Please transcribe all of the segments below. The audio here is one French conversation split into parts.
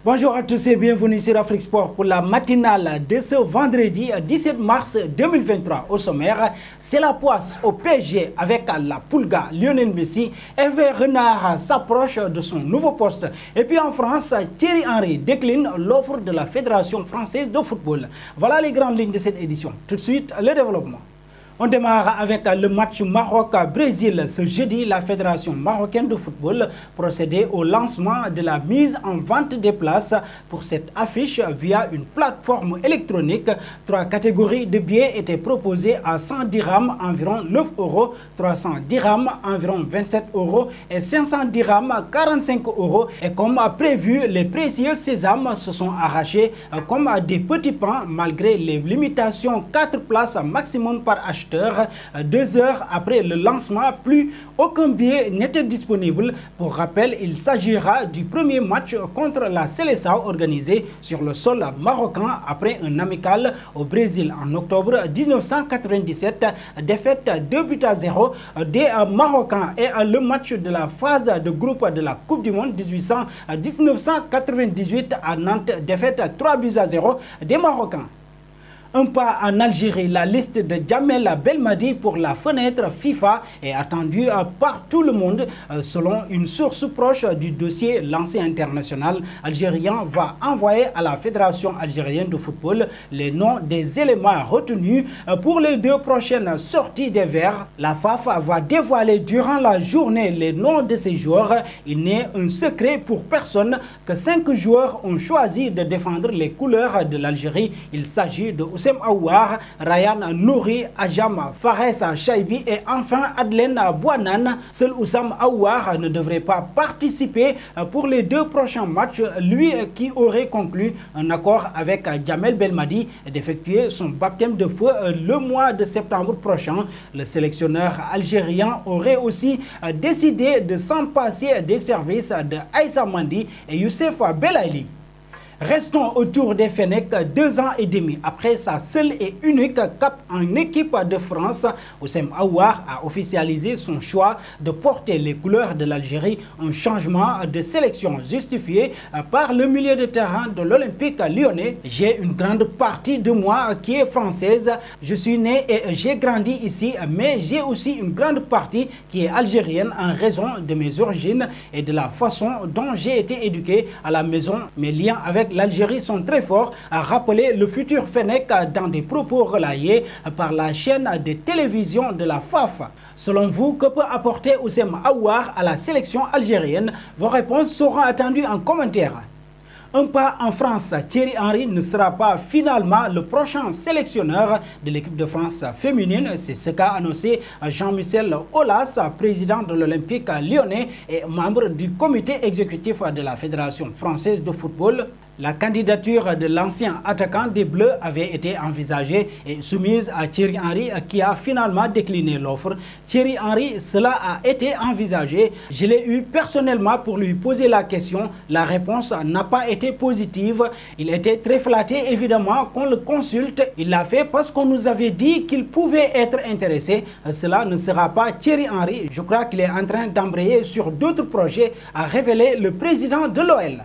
Bonjour à tous et bienvenue sur Afrique Sport pour la matinale de ce vendredi 17 mars 2023. Au sommaire, c'est la poisse au PSG avec la Pulga Lionel Messi. Hervé Renard s'approche de son nouveau poste. Et puis en France, Thierry Henry décline l'offre de la Fédération française de football. Voilà les grandes lignes de cette édition. Tout de suite, le développement. On démarre avec le match Maroc-Brésil. Ce jeudi, la Fédération marocaine de football procédait au lancement de la mise en vente des places pour cette affiche via une plateforme électronique. 3 catégories de billets étaient proposées à 100 dirhams, environ 9 €, 300 dirhams, environ 27 € et 500 dirhams, 45 €. Et comme prévu, les précieux sésames se sont arrachés comme des petits pains malgré les limitations. 4 places maximum par acheteur. 2 heures après le lancement, plus aucun billet n'était disponible. Pour rappel, il s'agira du premier match contre la Seleção organisé sur le sol marocain après un amical au Brésil en octobre 1997. Défaite 2-0 des Marocains et le match de la phase de groupe de la Coupe du Monde 1998 à Nantes. Défaite 3-0 des Marocains. Un pas en Algérie, la liste de Djamel Belmadi pour la fenêtre FIFA est attendue par tout le monde. Selon une source proche du dossier, l'ancien international algérien va envoyer à la Fédération algérienne de football les noms des éléments retenus pour les 2 prochaines sorties des Verts. La FAF va dévoiler durant la journée les noms de ces joueurs. Il n'est un secret pour personne que 5 joueurs ont choisi de défendre les couleurs de l'Algérie. Il s'agit de Oussem Aouar, Ryan Nouri, Ajam Fares Chaibi et enfin Adlen Bouanan. Seul Oussem Aouar ne devrait pas participer pour les 2 prochains matchs, lui qui aurait conclu un accord avec Djamel Belmadi d'effectuer son baptême de feu le mois de septembre prochain. Le sélectionneur algérien aurait aussi décidé de s'en passer des services de Aïssa Mandi et Youssef Belaïli. Restons autour des Fennecs 2 ans et demi après sa seule et unique cape en équipe de France. Oussem Aouar a officialisé son choix de porter les couleurs de l'Algérie, un changement de sélection justifié par le milieu de terrain de l'Olympique lyonnais. J'ai une grande partie de moi qui est française. Je suis né et j'ai grandi ici, mais j'ai aussi une grande partie qui est algérienne en raison de mes origines et de la façon dont j'ai été éduqué à la maison. Mes liens avec l'Algérie sont très forts, a rappelé le futur Fennec dans des propos relayés par la chaîne de télévision de la FAF. Selon vous, que peut apporter Oussem Aouar à la sélection algérienne? Vos réponses seront attendues en commentaire. Un pas en France, Thierry Henry ne sera pas finalement le prochain sélectionneur de l'équipe de France féminine. C'est ce qu'a annoncé Jean-Michel Aulas, président de l'Olympique lyonnais et membre du comité exécutif de la Fédération française de football. La candidature de l'ancien attaquant des Bleus avait été envisagée et soumise à Thierry Henry qui a finalement décliné l'offre. Thierry Henry, cela a été envisagé. Je l'ai eu personnellement pour lui poser la question. La réponse n'a pas été positive. Il était très flatté évidemment qu'on le consulte. Il l'a fait parce qu'on nous avait dit qu'il pouvait être intéressé. Cela ne sera pas Thierry Henry. Je crois qu'il est en train d'embrayer sur d'autres projets, a révélé le président de l'OL.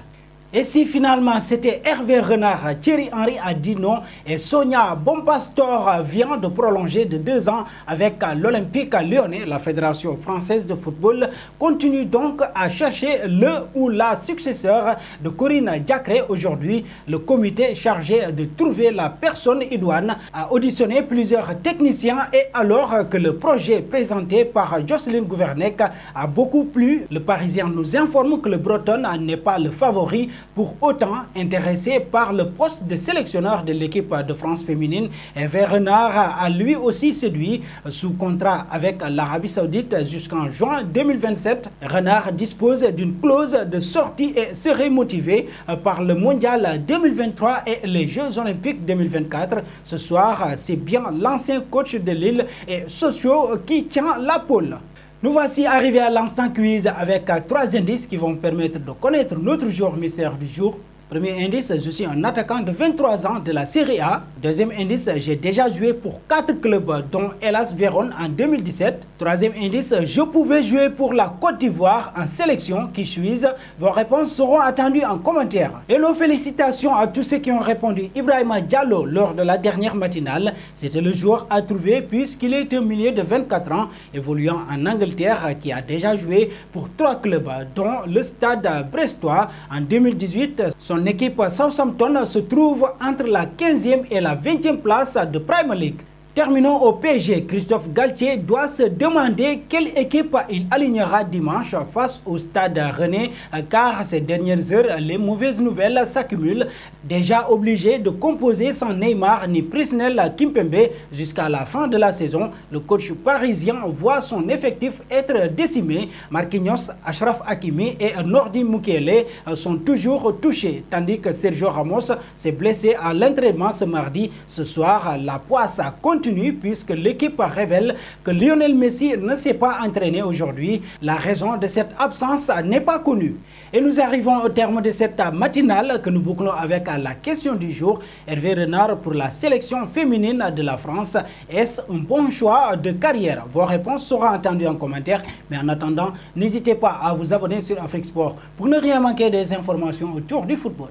Et si finalement c'était Hervé Renard, Thierry Henry a dit non et Sonia Bompastor vient de prolonger de 2 ans avec l'Olympique lyonnais. La Fédération française de football continue donc à chercher le ou la successeur de Corinne Diacre. Aujourd'hui, le comité chargé de trouver la personne idoine a auditionné plusieurs techniciens et alors que le projet présenté par Jocelyne Gouvernec a beaucoup plu, le Parisien nous informe que le Breton n'est pas le favori. Pour autant, intéressé par le poste de sélectionneur de l'équipe de France féminine, Hervé Renard a lui aussi séduit sous contrat avec l'Arabie Saoudite jusqu'en juin 2027. Renard dispose d'une clause de sortie et serait motivé par le Mondial 2023 et les Jeux Olympiques 2024. Ce soir, c'est bien l'ancien coach de Lille et Sochaux qui tient la pole. Nous voici arrivés à l'instant quiz avec 3 indices qui vont permettre de connaître notre joueur mystère du jour. Premier indice, je suis un attaquant de 23 ans de la Serie A. Deuxième indice, j'ai déjà joué pour 4 clubs dont Hellas Vérone en 2017. Troisième indice, je pouvais jouer pour la Côte d'Ivoire en sélection. Qui suis-je? Vos réponses seront attendues en commentaire. Et nos félicitations à tous ceux qui ont répondu. Ibrahima Diallo, lors de la dernière matinale, c'était le joueur à trouver puisqu'il est un milieu de 24 ans, évoluant en Angleterre, qui a déjà joué pour 3 clubs, dont le Stade brestois. En 2018, son équipe Southampton se trouve entre la 15e et la 20e place de Premier League. Terminons au PSG. Christophe Galtier doit se demander quelle équipe il alignera dimanche face au Stade Rennais, car ces dernières heures, les mauvaises nouvelles s'accumulent. Déjà obligé de composer sans Neymar ni Presnel Kimpembe jusqu'à la fin de la saison, le coach parisien voit son effectif être décimé. Marquinhos, Achraf Hakimi et Nordi Mukiele sont toujours touchés, tandis que Sergio Ramos s'est blessé à l'entraînement ce mardi. Ce soir, la poisse continue puisque l'équipe révèle que Lionel Messi ne s'est pas entraîné aujourd'hui. La raison de cette absence n'est pas connue. Et nous arrivons au terme de cette matinale que nous bouclons avec la question du jour. Hervé Renard pour la sélection féminine de la France. Est-ce un bon choix de carrière? Vos réponses seront entendues en commentaire. Mais en attendant, n'hésitez pas à vous abonner sur Afrique Sport pour ne rien manquer des informations autour du football.